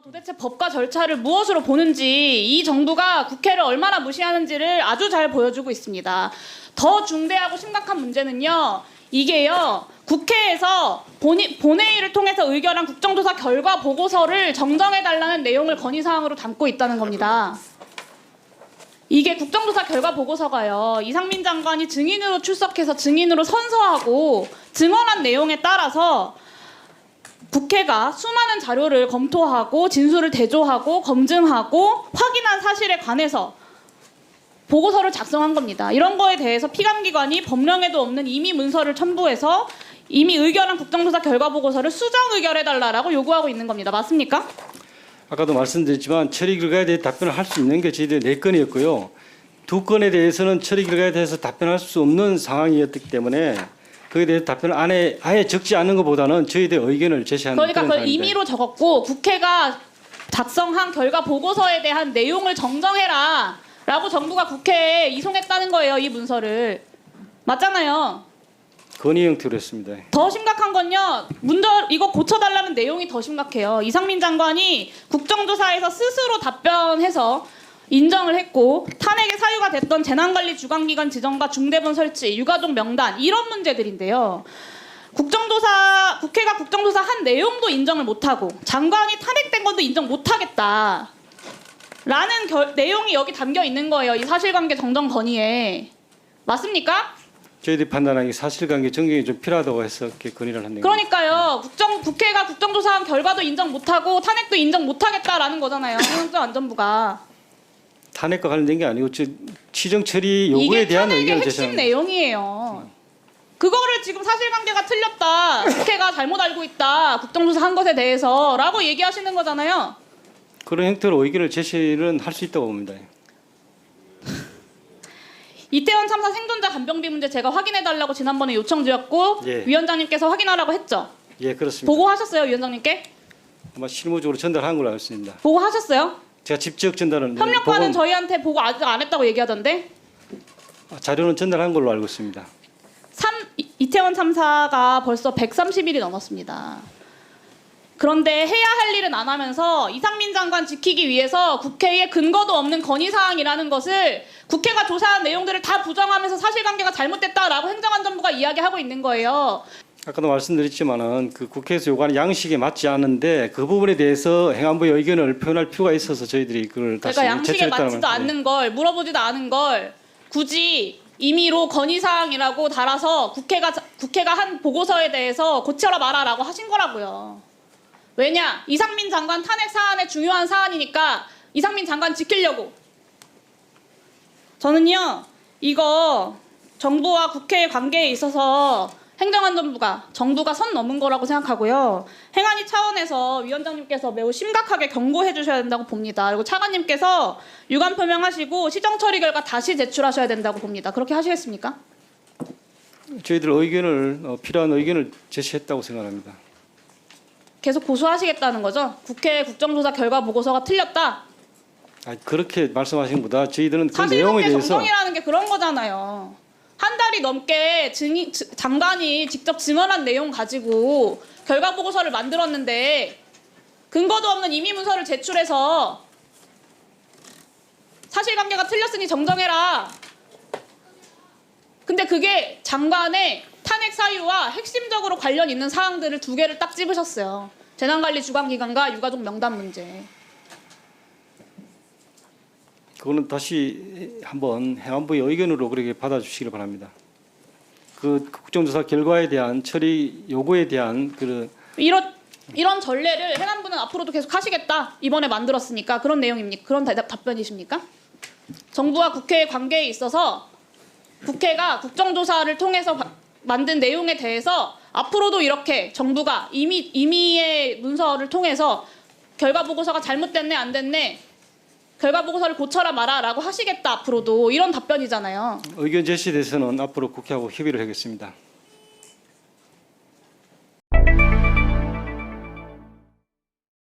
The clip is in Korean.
도대체 법과 절차를 무엇으로 보는지 이 정부가 국회를 얼마나 무시하는지를 아주 잘 보여주고 있습니다. 더 중대하고 심각한 문제는요. 이게요. 국회에서 본회의를 통해서 의결한 국정조사 결과 보고서를 정정해달라는 내용을 건의사항으로 담고 있다는 겁니다. 이게 국정조사 결과 보고서가요. 이상민 장관이 증인으로 출석해서 증인으로 선서하고 증언한 내용에 따라서 국회가 수많은 자료를 검토하고 진술을 대조하고 검증하고 확인한 사실에 관해서 보고서를 작성한 겁니다. 이런 거에 대해서 피감기관이 법령에도 없는 임의 문서를 첨부해서 이미 의결한 국정조사 결과 보고서를 수정 의결해달라고 요구하고 있는 겁니다. 맞습니까? 아까도 말씀드렸지만 처리 결과에 대해 답변을 할 수 있는 게 저희들 4건이었고요. 2건에 대해서는 처리 결과에 대해서 답변할 수 없는 상황이었기 때문에 거기에 대해서 답변을 아예 적지 않은 것보다는 저희들 의견을 제시하는 그러니까 그런 그걸 상황입니다. 임의로 적었고 국회가 작성한 결과 보고서에 대한 내용을 정정해라 라고 정부가 국회에 이송했다는 거예요. 이 문서를. 맞잖아요. 건의 형태로 했습니다. 더 심각한 건요. 이거 고쳐달라는 내용이 더 심각해요. 이상민 장관이 국정조사에서 스스로 답변해서 인정을 했고 탄핵의 사유가 됐던 재난관리 주관기관 지정과 중대본 설치, 유가족 명단 이런 문제들인데요. 국회가 국정조사 한 내용도 인정을 못하고 장관이 탄핵된 것도 인정 못하겠다 라는 내용이 여기 담겨 있는 거예요. 이 사실관계 정정 건의에. 맞습니까? 저희들이 판단하기 사실관계 정정이 좀 필요하다고 해서 이렇게 건의를 한 내용. 그러니까요. 국회가 국정조사한 결과도 인정 못하고 탄핵도 인정 못하겠다라는 거잖아요. 행정안전부가. 탄핵과 관련된 게 아니고 치정 처리 요구에 대한 이게 탄핵의 의견을 핵심 제시하는 내용이에요. 그거를 지금 사실관계가 틀렸다. 국회가 잘못 알고 있다. 국정조사 한 것에 대해서라고 얘기하시는 거잖아요. 그런 형태로 의견을 제시는 할 수 있다고 봅니다. 이태원 참사 생존자 간병비 문제 제가 확인해달라고 지난번에 요청드렸고 예. 위원장님께서 확인하라고 했죠. 예, 그렇습니다. 보고하셨어요, 위원장님께? 아마 실무적으로 전달한 걸로 알고 있습니다. 보고하셨어요? 제가 직접 전달은 협력반은 저희한테 보고 아직 안 했다고 얘기하던데. 자료는 전달한 걸로 알고 있습니다. 이태원 참사가 벌써 130일이 넘었습니다. 그런데 해야 할 일은 안 하면서 이상민 장관 지키기 위해서 국회에 근거도 없는 건의사항이라는 것을 국회가 조사한 내용들을 다 부정하면서 사실관계가 잘못됐다라고 행정안전부가 이야기하고 있는 거예요. 아까도 말씀드렸지만은 그 국회에서 요구하는 양식에 맞지 않는데 그 부분에 대해서 행안부의 의견을 표현할 필요가 있어서 저희들이 그걸 다시 그러니까 양식에 제출했다는 맞지도 말씀. 않는 걸 물어보지도 않은 걸 굳이 임의로 건의사항이라고 달아서 국회가 한 보고서에 대해서 고쳐라 마라라고 하신 거라고요. 왜냐? 이상민 장관 탄핵 사안의 중요한 사안이니까 이상민 장관 지키려고. 저는요. 이거 정부와 국회의 관계에 있어서 행정안전부가 정부가 선 넘은 거라고 생각하고요. 행안위 차원에서 위원장님께서 매우 심각하게 경고해 주셔야 된다고 봅니다. 그리고 차관님께서 유감 표명하시고 시정 처리 결과 다시 제출하셔야 된다고 봅니다. 그렇게 하시겠습니까? 저희들 의견을 필요한 의견을 제시했다고 생각합니다. 계속 고수하시겠다는 거죠? 국회 국정조사 결과 보고서가 틀렸다. 그렇게 말씀하신 것보다 저희들은 그 내용에 사실관계 대해서 정정이라는 게 그런 거잖아요. 한 달이 넘게 장관이 직접 증언한 내용 가지고 결과 보고서를 만들었는데 근거도 없는 임의 문서를 제출해서 사실관계가 틀렸으니 정정해라. 근데 그게 장관의 탄핵 사유와 핵심적으로 관련 있는 사항들을 2개를 딱 찝으셨어요. 재난관리 주관기관과 유가족 명단 문제. 그거는 다시 한번 행안부의 의견으로 그렇게 받아주시길 바랍니다. 그 국정조사 결과에 대한 처리 요구에 대한 이런 전례를 행안부는 앞으로도 계속 하시겠다. 이번에 만들었으니까 그런 내용입니까? 그런 답변이십니까? 정부와 국회의 관계에 있어서 국회가 국정조사를 통해서 만든 내용에 대해서 앞으로도 이렇게 정부가 임의의 문서를 통해서 결과 보고서가 잘못됐네 안 됐네 결과 보고서를 고쳐라 마라라고 하시겠다 앞으로도 이런 답변이잖아요. 의견 제시에 대해서는 앞으로 국회하고 협의를 하겠습니다.